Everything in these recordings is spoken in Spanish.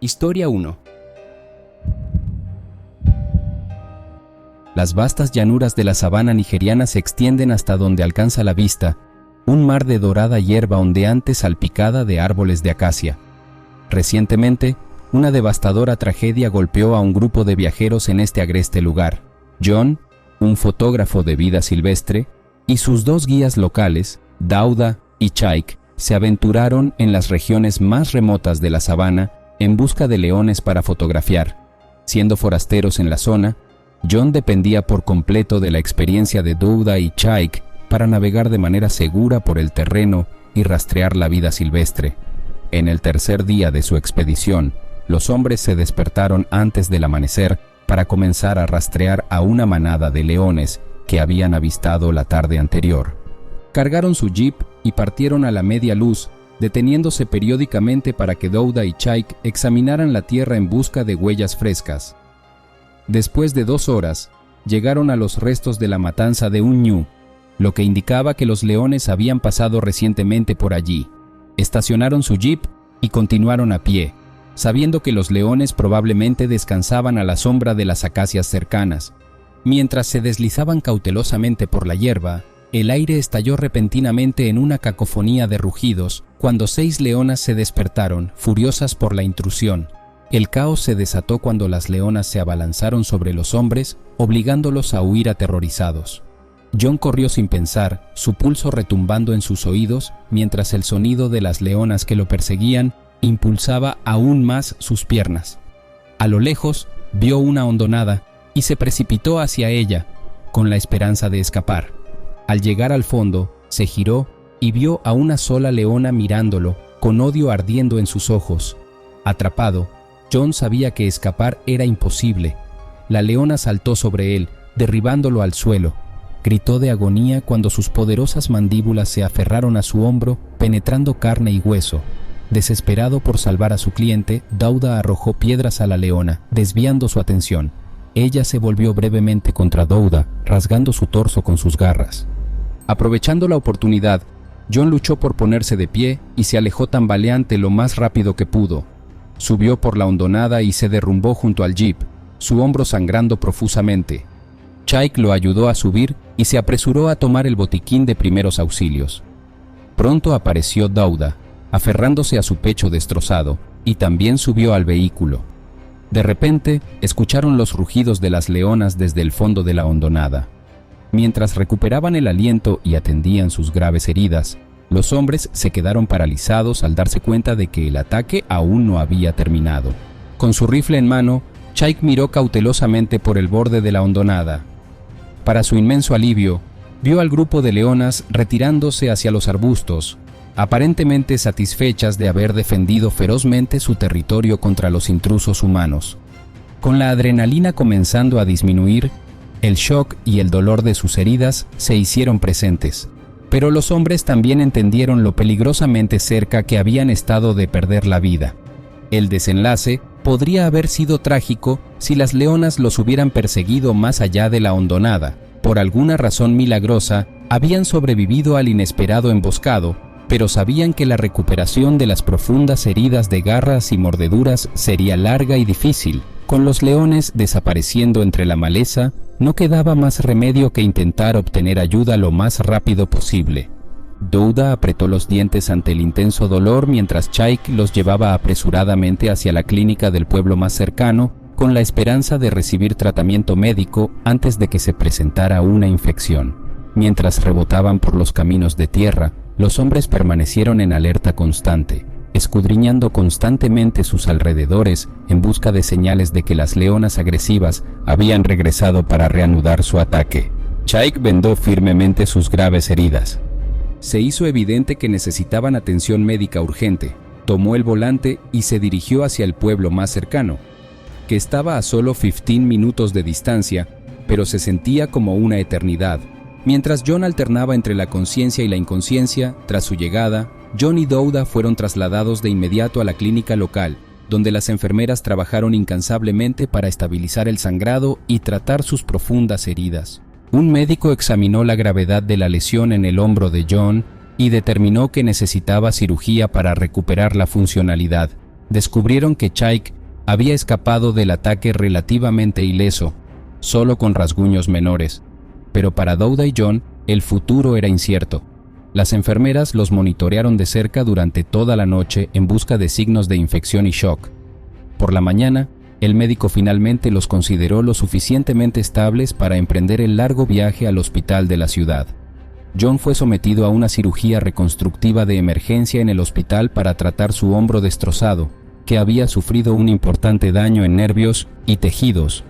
Historia 1. Las vastas llanuras de la sabana nigeriana se extienden hasta donde alcanza la vista, un mar de dorada hierba ondeante salpicada de árboles de acacia. Recientemente, una devastadora tragedia golpeó a un grupo de viajeros en este agreste lugar. John, un fotógrafo de vida silvestre, y sus dos guías locales, Dauda y Chaik, se aventuraron en las regiones más remotas de la sabana en busca de leones para fotografiar. Siendo forasteros en la zona, John dependía por completo de la experiencia de Dauda y Chaik para navegar de manera segura por el terreno y rastrear la vida silvestre. En el tercer día de su expedición, los hombres se despertaron antes del amanecer para comenzar a rastrear a una manada de leones que habían avistado la tarde anterior. Cargaron su jeep y partieron a la media luz, deteniéndose periódicamente para que Dauda y Chaik examinaran la tierra en busca de huellas frescas. Después de 2 horas, llegaron a los restos de la matanza de un ñu, lo que indicaba que los leones habían pasado recientemente por allí. Estacionaron su jeep y continuaron a pie, sabiendo que los leones probablemente descansaban a la sombra de las acacias cercanas. Mientras se deslizaban cautelosamente por la hierba, el aire estalló repentinamente en una cacofonía de rugidos cuando 6 leonas se despertaron, furiosas por la intrusión. El caos se desató cuando las leonas se abalanzaron sobre los hombres, obligándolos a huir aterrorizados. John corrió sin pensar, su pulso retumbando en sus oídos, mientras el sonido de las leonas que lo perseguían impulsaba aún más sus piernas. A lo lejos, vio una hondonada y se precipitó hacia ella, con la esperanza de escapar. Al llegar al fondo, se giró y vio a una sola leona mirándolo, con odio ardiendo en sus ojos. Atrapado, John sabía que escapar era imposible. La leona saltó sobre él, derribándolo al suelo. Gritó de agonía cuando sus poderosas mandíbulas se aferraron a su hombro, penetrando carne y hueso. Desesperado por salvar a su cliente, Dauda arrojó piedras a la leona, desviando su atención. Ella se volvió brevemente contra Dauda, rasgando su torso con sus garras. Aprovechando la oportunidad, John luchó por ponerse de pie y se alejó tambaleante lo más rápido que pudo. Subió por la hondonada y se derrumbó junto al jeep, su hombro sangrando profusamente. Chaik lo ayudó a subir y se apresuró a tomar el botiquín de primeros auxilios. Pronto apareció Dauda, aferrándose a su pecho destrozado, y también subió al vehículo. De repente, escucharon los rugidos de las leonas desde el fondo de la hondonada. Mientras recuperaban el aliento y atendían sus graves heridas, los hombres se quedaron paralizados al darse cuenta de que el ataque aún no había terminado. Con su rifle en mano, Chaik miró cautelosamente por el borde de la hondonada. Para su inmenso alivio, vio al grupo de leonas retirándose hacia los arbustos, aparentemente satisfechas de haber defendido ferozmente su territorio contra los intrusos humanos. Con la adrenalina comenzando a disminuir, el shock y el dolor de sus heridas se hicieron presentes, pero los hombres también entendieron lo peligrosamente cerca que habían estado de perder la vida. El desenlace podría haber sido trágico si las leonas los hubieran perseguido más allá de la hondonada. Por alguna razón milagrosa, habían sobrevivido al inesperado emboscado, pero sabían que la recuperación de las profundas heridas de garras y mordeduras sería larga y difícil. Con los leones desapareciendo entre la maleza, no quedaba más remedio que intentar obtener ayuda lo más rápido posible. Dauda apretó los dientes ante el intenso dolor mientras Chaik los llevaba apresuradamente hacia la clínica del pueblo más cercano, con la esperanza de recibir tratamiento médico antes de que se presentara una infección. Mientras rebotaban por los caminos de tierra, los hombres permanecieron en alerta constante, escudriñando constantemente sus alrededores en busca de señales de que las leonas agresivas habían regresado para reanudar su ataque. Chaik vendó firmemente sus graves heridas. Se hizo evidente que necesitaban atención médica urgente. Tomó el volante y se dirigió hacia el pueblo más cercano, que estaba a solo 15 minutos de distancia, pero se sentía como una eternidad. Mientras John alternaba entre la conciencia y la inconsciencia, tras su llegada, John y Dauda fueron trasladados de inmediato a la clínica local, donde las enfermeras trabajaron incansablemente para estabilizar el sangrado y tratar sus profundas heridas. Un médico examinó la gravedad de la lesión en el hombro de John y determinó que necesitaba cirugía para recuperar la funcionalidad, descubrieron que Chaik había escapado del ataque relativamente ileso, solo con rasguños menores. Pero para Douda y John, el futuro era incierto. Las enfermeras los monitorearon de cerca durante toda la noche en busca de signos de infección y shock. Por la mañana, el médico finalmente los consideró lo suficientemente estables para emprender el largo viaje al hospital de la ciudad. John fue sometido a una cirugía reconstructiva de emergencia en el hospital para tratar su hombro destrozado, que había sufrido un importante daño en nervios y tejidos.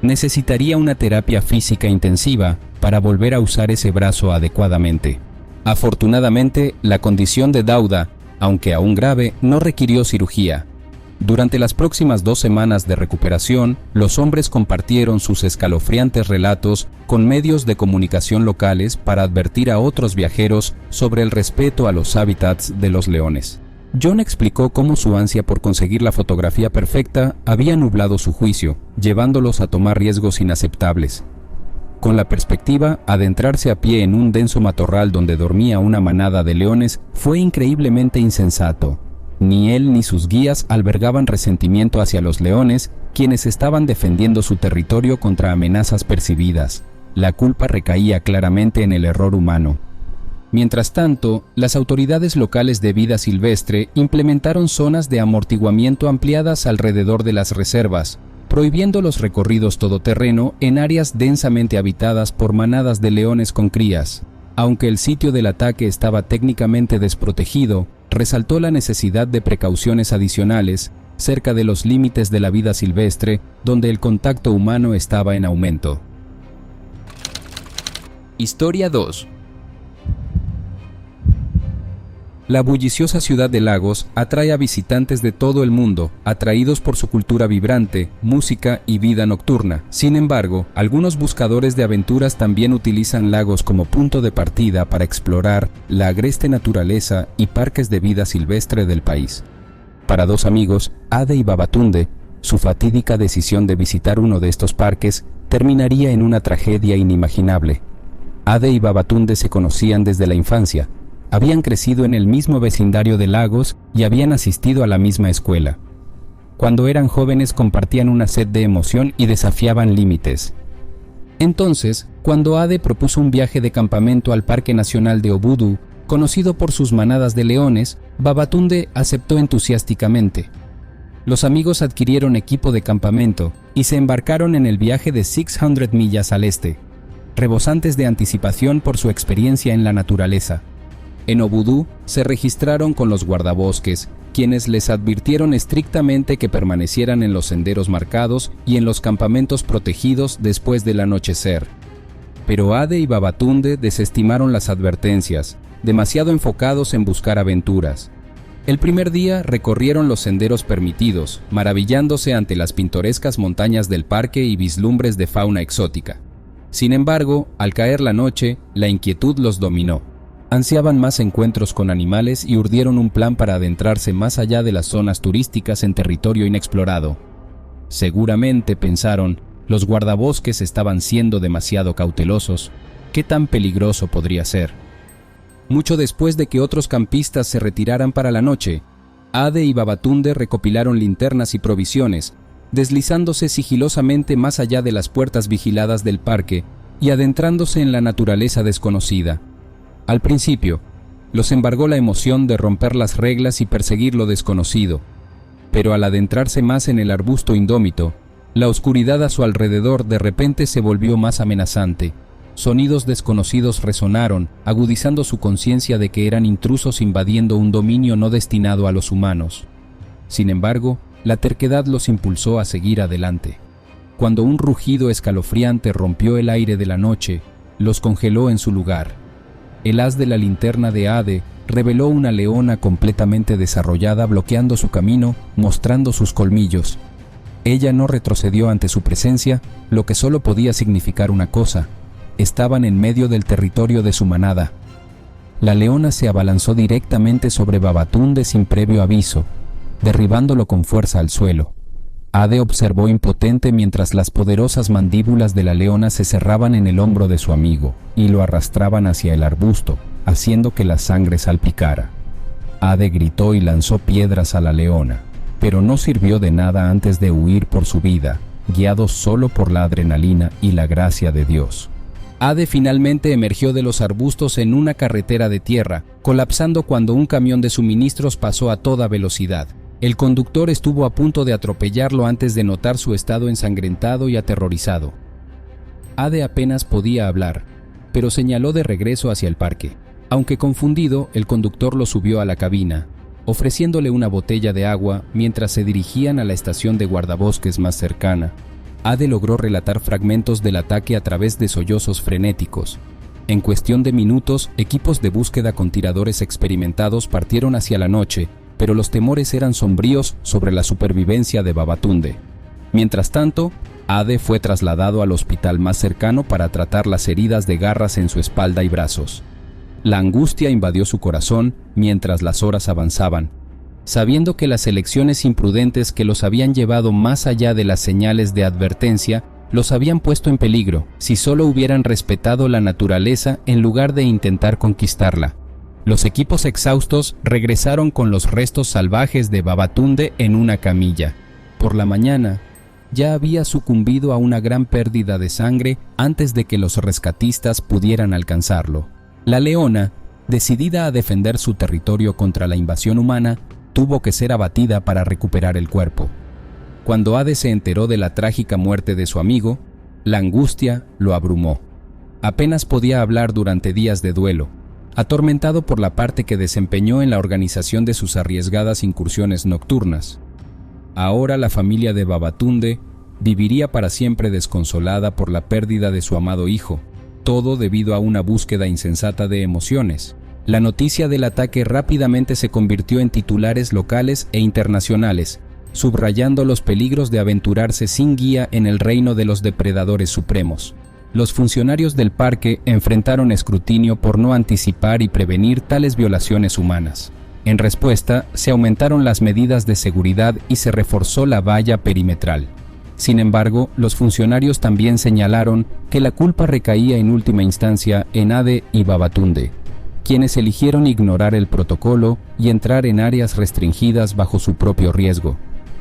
Necesitaría una terapia física intensiva para volver a usar ese brazo adecuadamente. Afortunadamente, la condición de Douda, aunque aún grave, no requirió cirugía. Durante las próximas 2 semanas de recuperación, los hombres compartieron sus escalofriantes relatos con medios de comunicación locales para advertir a otros viajeros sobre el respeto a los hábitats de los leones. John explicó cómo su ansia por conseguir la fotografía perfecta había nublado su juicio, llevándolos a tomar riesgos inaceptables. Con la perspectiva, adentrarse a pie en un denso matorral donde dormía una manada de leones fue increíblemente insensato. Ni él ni sus guías albergaban resentimiento hacia los leones, quienes estaban defendiendo su territorio contra amenazas percibidas. La culpa recaía claramente en el error humano. Mientras tanto, las autoridades locales de vida silvestre implementaron zonas de amortiguamiento ampliadas alrededor de las reservas, prohibiendo los recorridos todoterreno en áreas densamente habitadas por manadas de leones con crías. Aunque el sitio del ataque estaba técnicamente desprotegido, resaltó la necesidad de precauciones adicionales cerca de los límites de la vida silvestre, donde el contacto humano estaba en aumento. Historia 2. La bulliciosa ciudad de Lagos atrae a visitantes de todo el mundo, atraídos por su cultura vibrante, música y vida nocturna. Sin embargo, algunos buscadores de aventuras también utilizan Lagos como punto de partida para explorar la agreste naturaleza y parques de vida silvestre del país. Para 2 amigos, Ade y Babatunde, su fatídica decisión de visitar uno de estos parques terminaría en una tragedia inimaginable. Ade y Babatunde se conocían desde la infancia. Habían crecido en el mismo vecindario de Lagos y habían asistido a la misma escuela. Cuando eran jóvenes compartían una sed de emoción y desafiaban límites. Entonces, cuando Ade propuso un viaje de campamento al Parque Nacional de Obudu, conocido por sus manadas de leones, Babatunde aceptó entusiásticamente. Los amigos adquirieron equipo de campamento y se embarcaron en el viaje de 600 millas al este, rebosantes de anticipación por su experiencia en la naturaleza. En Obudu se registraron con los guardabosques, quienes les advirtieron estrictamente que permanecieran en los senderos marcados y en los campamentos protegidos después del anochecer. Pero Ade y Babatunde desestimaron las advertencias, demasiado enfocados en buscar aventuras. El primer día recorrieron los senderos permitidos, maravillándose ante las pintorescas montañas del parque y vislumbres de fauna exótica. Sin embargo, al caer la noche, la inquietud los dominó. Ansiaban más encuentros con animales y urdieron un plan para adentrarse más allá de las zonas turísticas en territorio inexplorado. Seguramente, pensaron, los guardabosques estaban siendo demasiado cautelosos. ¿Qué tan peligroso podría ser? Mucho después de que otros campistas se retiraran para la noche, Ade y Babatunde recopilaron linternas y provisiones, deslizándose sigilosamente más allá de las puertas vigiladas del parque y adentrándose en la naturaleza desconocida. Al principio, los embargó la emoción de romper las reglas y perseguir lo desconocido, pero al adentrarse más en el arbusto indómito, la oscuridad a su alrededor de repente se volvió más amenazante. Sonidos desconocidos resonaron, agudizando su conciencia de que eran intrusos invadiendo un dominio no destinado a los humanos. Sin embargo, la terquedad los impulsó a seguir adelante. Cuando un rugido escalofriante rompió el aire de la noche, los congeló en su lugar. El haz de la linterna de Ade reveló una leona completamente desarrollada bloqueando su camino, mostrando sus colmillos. Ella no retrocedió ante su presencia, lo que solo podía significar una cosa: estaban en medio del territorio de su manada. La leona se abalanzó directamente sobre Babatunde sin previo aviso, derribándolo con fuerza al suelo. Ade observó impotente mientras las poderosas mandíbulas de la leona se cerraban en el hombro de su amigo y lo arrastraban hacia el arbusto, haciendo que la sangre salpicara. Ade gritó y lanzó piedras a la leona, pero no sirvió de nada antes de huir por su vida, guiados solo por la adrenalina y la gracia de Dios. Ade finalmente emergió de los arbustos en una carretera de tierra, colapsando cuando un camión de suministros pasó a toda velocidad. El conductor estuvo a punto de atropellarlo antes de notar su estado ensangrentado y aterrorizado. Ade apenas podía hablar, pero señaló de regreso hacia el parque. Aunque confundido, el conductor lo subió a la cabina, ofreciéndole una botella de agua mientras se dirigían a la estación de guardabosques más cercana. Ade logró relatar fragmentos del ataque a través de sollozos frenéticos. En cuestión de minutos, equipos de búsqueda con tiradores experimentados partieron hacia la noche, pero los temores eran sombríos sobre la supervivencia de Babatunde. Mientras tanto, Ade fue trasladado al hospital más cercano para tratar las heridas de garras en su espalda y brazos. La angustia invadió su corazón mientras las horas avanzaban, sabiendo que las elecciones imprudentes que los habían llevado más allá de las señales de advertencia los habían puesto en peligro si solo hubieran respetado la naturaleza en lugar de intentar conquistarla. Los equipos exhaustos regresaron con los restos salvajes de Babatunde en una camilla. Por la mañana, ya había sucumbido a una gran pérdida de sangre antes de que los rescatistas pudieran alcanzarlo. La leona, decidida a defender su territorio contra la invasión humana, tuvo que ser abatida para recuperar el cuerpo. Cuando Ade se enteró de la trágica muerte de su amigo, la angustia lo abrumó. Apenas podía hablar durante días de duelo, atormentado por la parte que desempeñó en la organización de sus arriesgadas incursiones nocturnas. Ahora la familia de Babatunde viviría para siempre desconsolada por la pérdida de su amado hijo, todo debido a una búsqueda insensata de emociones. La noticia del ataque rápidamente se convirtió en titulares locales e internacionales, subrayando los peligros de aventurarse sin guía en el reino de los depredadores supremos. Los funcionarios del parque enfrentaron escrutinio por no anticipar y prevenir tales violaciones humanas. En respuesta, se aumentaron las medidas de seguridad y se reforzó la valla perimetral. Sin embargo, los funcionarios también señalaron que la culpa recaía en última instancia en Ade y Babatunde, quienes eligieron ignorar el protocolo y entrar en áreas restringidas bajo su propio riesgo.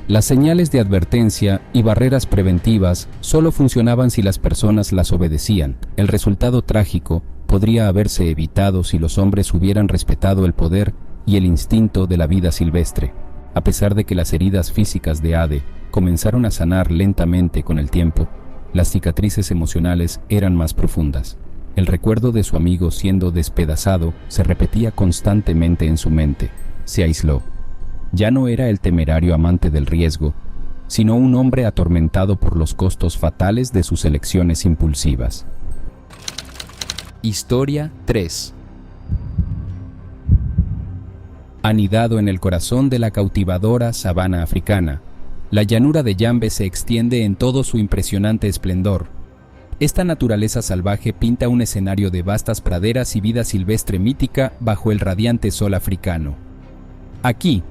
Las señales de advertencia y barreras preventivas solo funcionaban si las personas las obedecían. El resultado trágico podría haberse evitado si los hombres hubieran respetado el poder y el instinto de la vida silvestre. A pesar de que las heridas físicas de Ade comenzaron a sanar lentamente con el tiempo, las cicatrices emocionales eran más profundas. El recuerdo de su amigo siendo despedazado se repetía constantemente en su mente. Se aisló. Ya no era el temerario amante del riesgo, sino un hombre atormentado por los costos fatales de sus elecciones impulsivas. Historia 3. Anidado en el corazón de la cautivadora sabana africana, la llanura de Yambe se extiende en todo su impresionante esplendor. Esta naturaleza salvaje pinta un escenario de vastas praderas y vida silvestre mítica bajo el radiante sol africano. Aquí,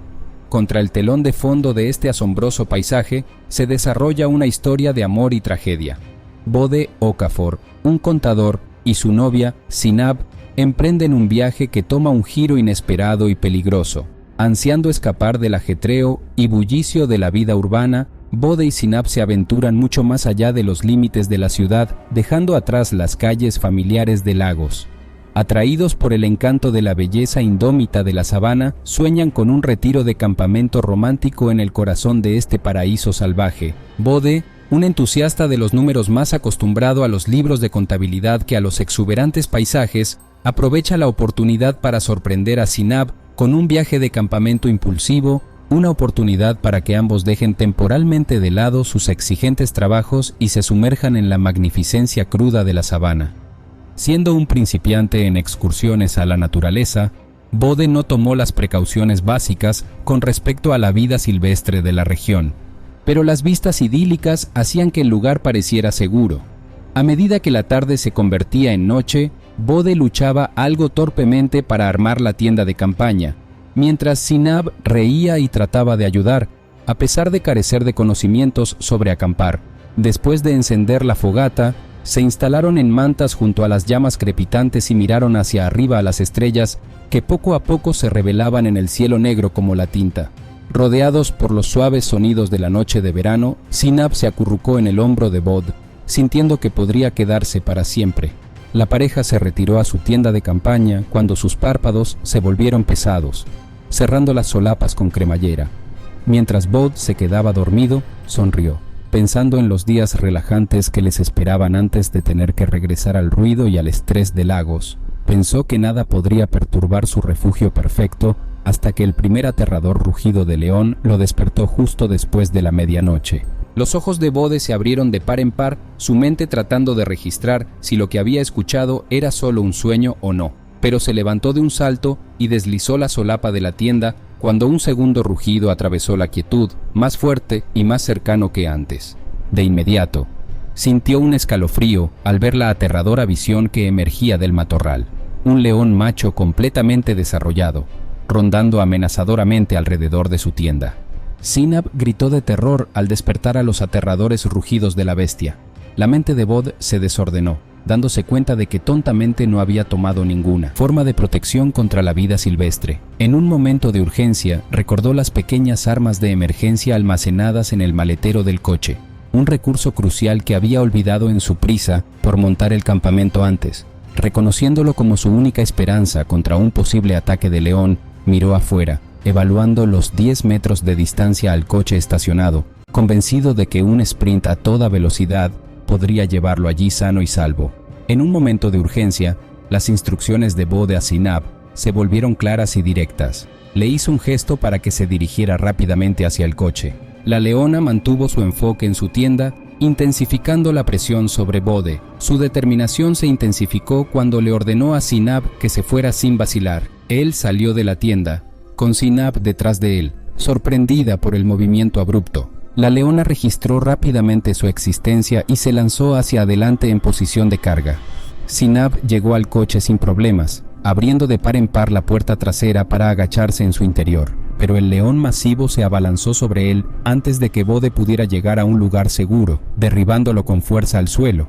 contra el telón de fondo de este asombroso paisaje, se desarrolla una historia de amor y tragedia. Bode Okafor, un contador, y su novia, Sinab, emprenden un viaje que toma un giro inesperado y peligroso. Ansiando escapar del ajetreo y bullicio de la vida urbana, Bode y Sinab se aventuran mucho más allá de los límites de la ciudad, dejando atrás las calles familiares de Lagos. Atraídos por el encanto de la belleza indómita de la sabana, sueñan con un retiro de campamento romántico en el corazón de este paraíso salvaje. Bode, un entusiasta de los números más acostumbrado a los libros de contabilidad que a los exuberantes paisajes, aprovecha la oportunidad para sorprender a Sinab con un viaje de campamento impulsivo, una oportunidad para que ambos dejen temporalmente de lado sus exigentes trabajos y se sumerjan en la magnificencia cruda de la sabana. Siendo un principiante en excursiones a la naturaleza, Bode no tomó las precauciones básicas con respecto a la vida silvestre de la región, pero las vistas idílicas hacían que el lugar pareciera seguro. A medida que la tarde se convertía en noche, Bode luchaba algo torpemente para armar la tienda de campaña, mientras Sinab reía y trataba de ayudar, a pesar de carecer de conocimientos sobre acampar. Después de encender la fogata, se instalaron en mantas junto a las llamas crepitantes y miraron hacia arriba a las estrellas que poco a poco se revelaban en el cielo negro como la tinta. Rodeados por los suaves sonidos de la noche de verano, Sinab se acurrucó en el hombro de Bod, sintiendo que podría quedarse para siempre. La pareja se retiró a su tienda de campaña cuando sus párpados se volvieron pesados, cerrando las solapas con cremallera. Mientras Bod se quedaba dormido, sonrió, pensando en los días relajantes que les esperaban antes de tener que regresar al ruido y al estrés de Lagos. Pensó que nada podría perturbar su refugio perfecto hasta que el primer aterrador rugido de león lo despertó justo después de la medianoche. Los ojos de Bode se abrieron de par en par, su mente tratando de registrar si lo que había escuchado era solo un sueño o no. Pero se levantó de un salto y deslizó la solapa de la tienda cuando un segundo rugido atravesó la quietud, más fuerte y más cercano que antes. De inmediato, sintió un escalofrío al ver la aterradora visión que emergía del matorral. Un león macho completamente desarrollado, rondando amenazadoramente alrededor de su tienda. Sinab gritó de terror al despertar a los aterradores rugidos de la bestia. La mente de Bod se desordenó, dándose cuenta de que tontamente no había tomado ninguna forma de protección contra la vida silvestre. En un momento de urgencia, recordó las pequeñas armas de emergencia almacenadas en el maletero del coche, un recurso crucial que había olvidado en su prisa por montar el campamento antes. Reconociéndolo como su única esperanza contra un posible ataque de león, miró afuera, evaluando los 10 metros de distancia al coche estacionado, convencido de que un sprint a toda velocidad podría llevarlo allí sano y salvo. En un momento de urgencia, las instrucciones de Bode a Sinab se volvieron claras y directas. Le hizo un gesto para que se dirigiera rápidamente hacia el coche. La leona mantuvo su enfoque en su tienda, intensificando la presión sobre Bode. Su determinación se intensificó cuando le ordenó a Sinab que se fuera sin vacilar. Él salió de la tienda, con Sinab detrás de él, sorprendida por el movimiento abrupto. La leona registró rápidamente su existencia y se lanzó hacia adelante en posición de carga. Sinab llegó al coche sin problemas, abriendo de par en par la puerta trasera para agacharse en su interior, pero el león masivo se abalanzó sobre él antes de que Bode pudiera llegar a un lugar seguro, derribándolo con fuerza al suelo.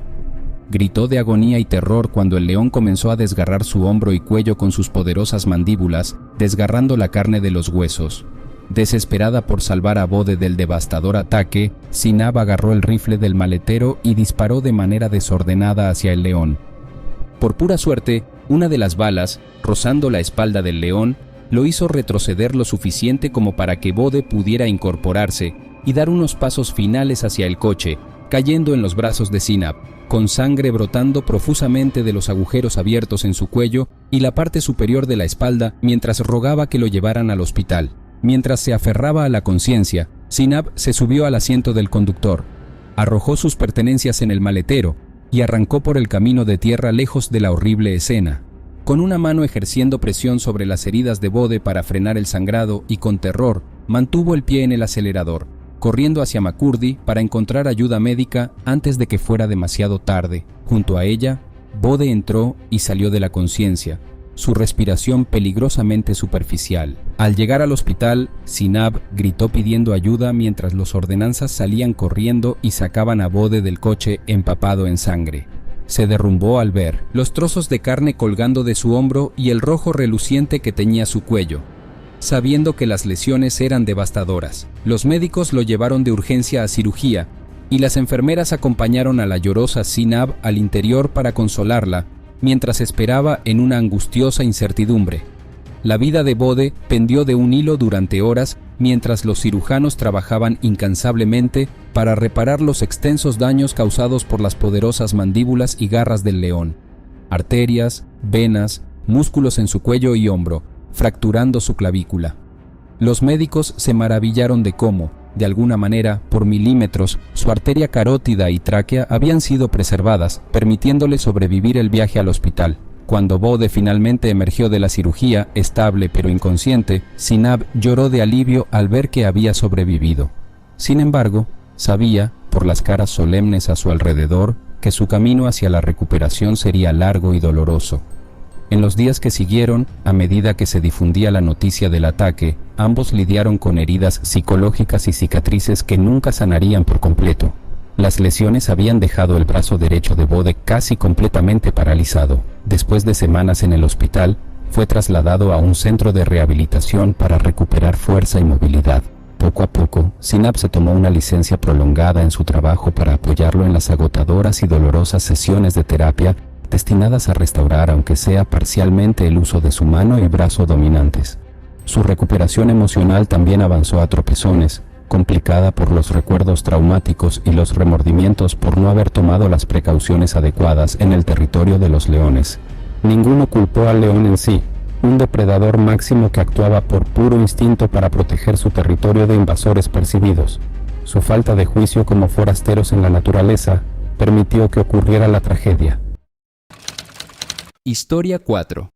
Gritó de agonía y terror cuando el león comenzó a desgarrar su hombro y cuello con sus poderosas mandíbulas, desgarrando la carne de los huesos. Desesperada por salvar a Bode del devastador ataque, Sinab agarró el rifle del maletero y disparó de manera desordenada hacia el león. Por pura suerte, una de las balas, rozando la espalda del león, lo hizo retroceder lo suficiente como para que Bode pudiera incorporarse y dar unos pasos finales hacia el coche, cayendo en los brazos de Sinab, con sangre brotando profusamente de los agujeros abiertos en su cuello y la parte superior de la espalda mientras rogaba que lo llevaran al hospital. Mientras se aferraba a la conciencia, Sinab se subió al asiento del conductor, arrojó sus pertenencias en el maletero y arrancó por el camino de tierra lejos de la horrible escena. Con una mano ejerciendo presión sobre las heridas de Bode para frenar el sangrado y con terror, mantuvo el pie en el acelerador, corriendo hacia Makurdi para encontrar ayuda médica antes de que fuera demasiado tarde. Junto a ella, Bode entró y salió de la conciencia, su respiración peligrosamente superficial. Al llegar al hospital, Sinab gritó pidiendo ayuda mientras los ordenanzas salían corriendo y sacaban a Bode del coche empapado en sangre. Se derrumbó al ver los trozos de carne colgando de su hombro y el rojo reluciente que teñía su cuello. Sabiendo que las lesiones eran devastadoras, los médicos lo llevaron de urgencia a cirugía y las enfermeras acompañaron a la llorosa Sinab al interior para consolarla mientras esperaba en una angustiosa incertidumbre. La vida de Bode pendió de un hilo durante horas mientras los cirujanos trabajaban incansablemente para reparar los extensos daños causados por las poderosas mandíbulas y garras del león. Arterias, venas, músculos en su cuello y hombro, fracturando su clavícula. Los médicos se maravillaron de cómo, de alguna manera, por milímetros, su arteria carótida y tráquea habían sido preservadas, permitiéndole sobrevivir el viaje al hospital. Cuando Bode finalmente emergió de la cirugía, estable pero inconsciente, Sinab lloró de alivio al ver que había sobrevivido. Sin embargo, sabía, por las caras solemnes a su alrededor, que su camino hacia la recuperación sería largo y doloroso. En los días que siguieron, a medida que se difundía la noticia del ataque, ambos lidiaron con heridas psicológicas y cicatrices que nunca sanarían por completo. Las lesiones habían dejado el brazo derecho de Bode casi completamente paralizado. Después de semanas en el hospital, fue trasladado a un centro de rehabilitación para recuperar fuerza y movilidad. Poco a poco, Sinab se tomó una licencia prolongada en su trabajo para apoyarlo en las agotadoras y dolorosas sesiones de terapia destinadas a restaurar, aunque sea parcialmente, el uso de su mano y brazo dominantes. Su recuperación emocional también avanzó a tropezones, complicada por los recuerdos traumáticos y los remordimientos por no haber tomado las precauciones adecuadas en el territorio de los leones. Ninguno culpó al león en sí, un depredador máximo que actuaba por puro instinto para proteger su territorio de invasores percibidos. Su falta de juicio como forasteros en la naturaleza permitió que ocurriera la tragedia. Historia 4.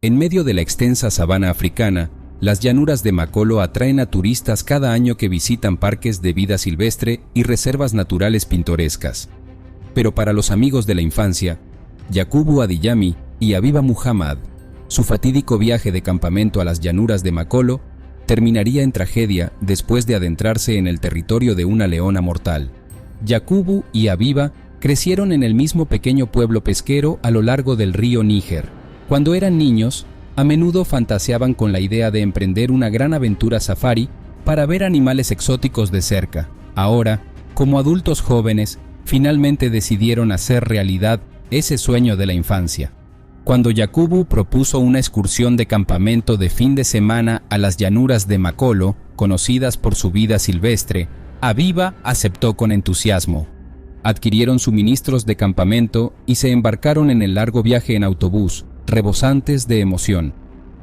En medio de la extensa sabana africana, las llanuras de Makolo atraen a turistas cada año que visitan parques de vida silvestre y reservas naturales pintorescas. Pero para los amigos de la infancia, Yakubu Adiyami y Habiba Muhammad, su fatídico viaje de campamento a las llanuras de Makolo terminaría en tragedia después de adentrarse en el territorio de una leona mortal. Yakubu y Habiba crecieron en el mismo pequeño pueblo pesquero a lo largo del río Níger. Cuando eran niños, a menudo fantaseaban con la idea de emprender una gran aventura safari para ver animales exóticos de cerca. Ahora, como adultos jóvenes, finalmente decidieron hacer realidad ese sueño de la infancia. Cuando Yakubu propuso una excursión de campamento de fin de semana a las llanuras de Makolo, conocidas por su vida silvestre, Habiba aceptó con entusiasmo. Adquirieron suministros de campamento y se embarcaron en el largo viaje en autobús, rebosantes de emoción.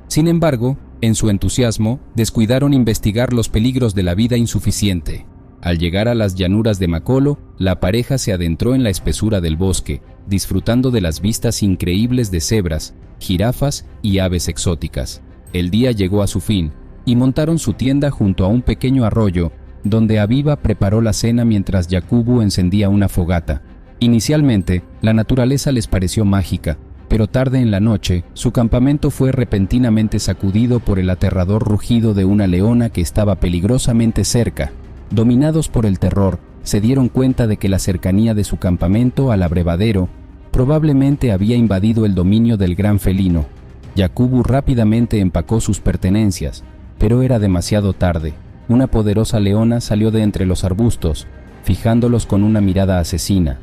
Sin embargo, en su entusiasmo, descuidaron investigar los peligros de la vida insuficiente. Al llegar a las llanuras de Makolo, la pareja se adentró en la espesura del bosque, disfrutando de las vistas increíbles de cebras, jirafas y aves exóticas. El día llegó a su fin, y montaron su tienda junto a un pequeño arroyo, donde Habiba preparó la cena mientras Yakubu encendía una fogata. Inicialmente, la naturaleza les pareció mágica, pero tarde en la noche, su campamento fue repentinamente sacudido por el aterrador rugido de una leona que estaba peligrosamente cerca. Dominados por el terror, se dieron cuenta de que la cercanía de su campamento al abrevadero probablemente había invadido el dominio del gran felino. Yakubu rápidamente empacó sus pertenencias, pero era demasiado tarde. Una poderosa leona salió de entre los arbustos, fijándolos con una mirada asesina.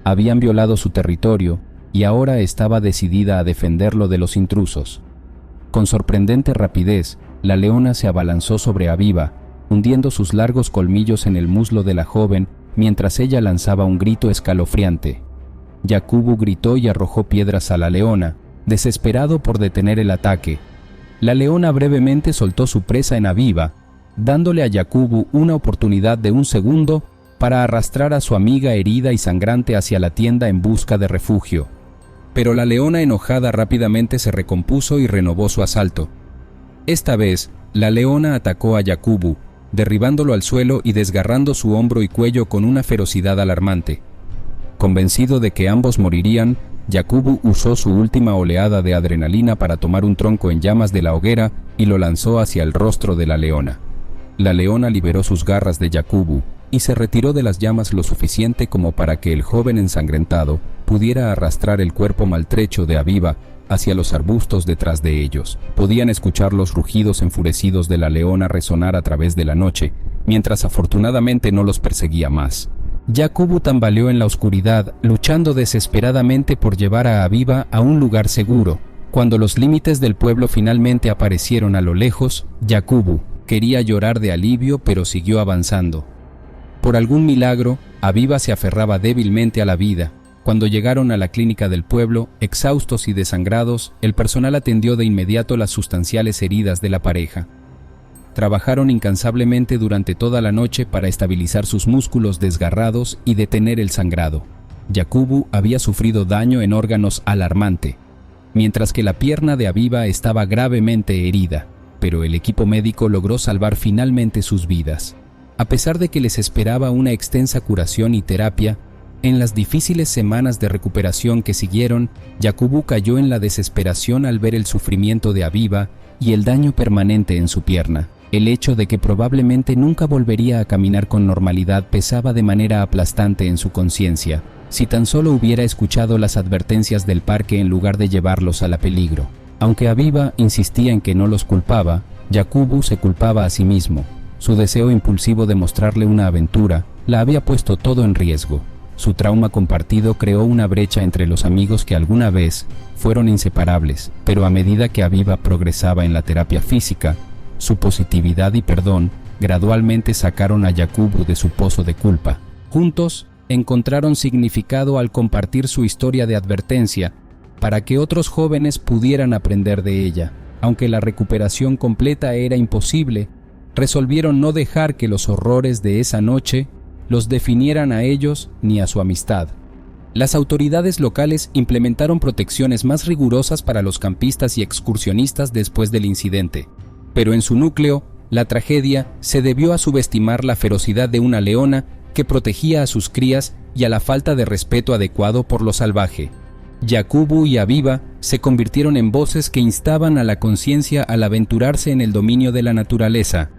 Habían violado su territorio y ahora estaba decidida a defenderlo de los intrusos. Con sorprendente rapidez, la leona se abalanzó sobre Habiba, hundiendo sus largos colmillos en el muslo de la joven mientras ella lanzaba un grito escalofriante. Yakubu gritó y arrojó piedras a la leona, desesperado por detener el ataque. La leona brevemente soltó su presa en Habiba, dándole a Yakubu una oportunidad de un segundo para arrastrar a su amiga herida y sangrante hacia la tienda en busca de refugio. Pero la leona enojada rápidamente se recompuso y renovó su asalto. Esta vez, la leona atacó a Yakubu, derribándolo al suelo y desgarrando su hombro y cuello con una ferocidad alarmante. Convencido de que ambos morirían, Yakubu usó su última oleada de adrenalina para tomar un tronco en llamas de la hoguera y lo lanzó hacia el rostro de la leona. La leona liberó sus garras de Yakubu y se retiró de las llamas lo suficiente como para que el joven ensangrentado pudiera arrastrar el cuerpo maltrecho de Habiba hacia los arbustos detrás de ellos. Podían escuchar los rugidos enfurecidos de la leona resonar a través de la noche, mientras afortunadamente no los perseguía más. Yakubu tambaleó en la oscuridad, luchando desesperadamente por llevar a Habiba a un lugar seguro. Cuando los límites del pueblo finalmente aparecieron a lo lejos, Yakubu quería llorar de alivio, pero siguió avanzando. Por algún milagro, Habiba se aferraba débilmente a la vida. Cuando llegaron a la clínica del pueblo, exhaustos y desangrados, el personal atendió de inmediato las sustanciales heridas de la pareja. Trabajaron incansablemente durante toda la noche para estabilizar sus músculos desgarrados y detener el sangrado. Yakubu había sufrido daño en órganos alarmante, mientras que la pierna de Habiba estaba gravemente herida, pero el equipo médico logró salvar finalmente sus vidas. A pesar de que les esperaba una extensa curación y terapia, en las difíciles semanas de recuperación que siguieron, Yakubu cayó en la desesperación al ver el sufrimiento de Habiba y el daño permanente en su pierna. El hecho de que probablemente nunca volvería a caminar con normalidad pesaba de manera aplastante en su conciencia. Si tan solo hubiera escuchado las advertencias del parque en lugar de llevarlos al peligro. Aunque Aviva insistía en que no los culpaba, Yakubu se culpaba a sí mismo. Su deseo impulsivo de mostrarle una aventura la había puesto todo en riesgo. Su trauma compartido creó una brecha entre los amigos que alguna vez fueron inseparables, pero a medida que Aviva progresaba en la terapia física, su positividad y perdón gradualmente sacaron a Yakubu de su pozo de culpa. Juntos, encontraron significado al compartir su historia de advertencia para que otros jóvenes pudieran aprender de ella. Aunque la recuperación completa era imposible, resolvieron no dejar que los horrores de esa noche los definieran a ellos ni a su amistad. Las autoridades locales implementaron protecciones más rigurosas para los campistas y excursionistas después del incidente, pero en su núcleo, la tragedia se debió a subestimar la ferocidad de una leona que protegía a sus crías y a la falta de respeto adecuado por lo salvaje. Yakubu y Aviva se convirtieron en voces que instaban a la conciencia al aventurarse en el dominio de la naturaleza.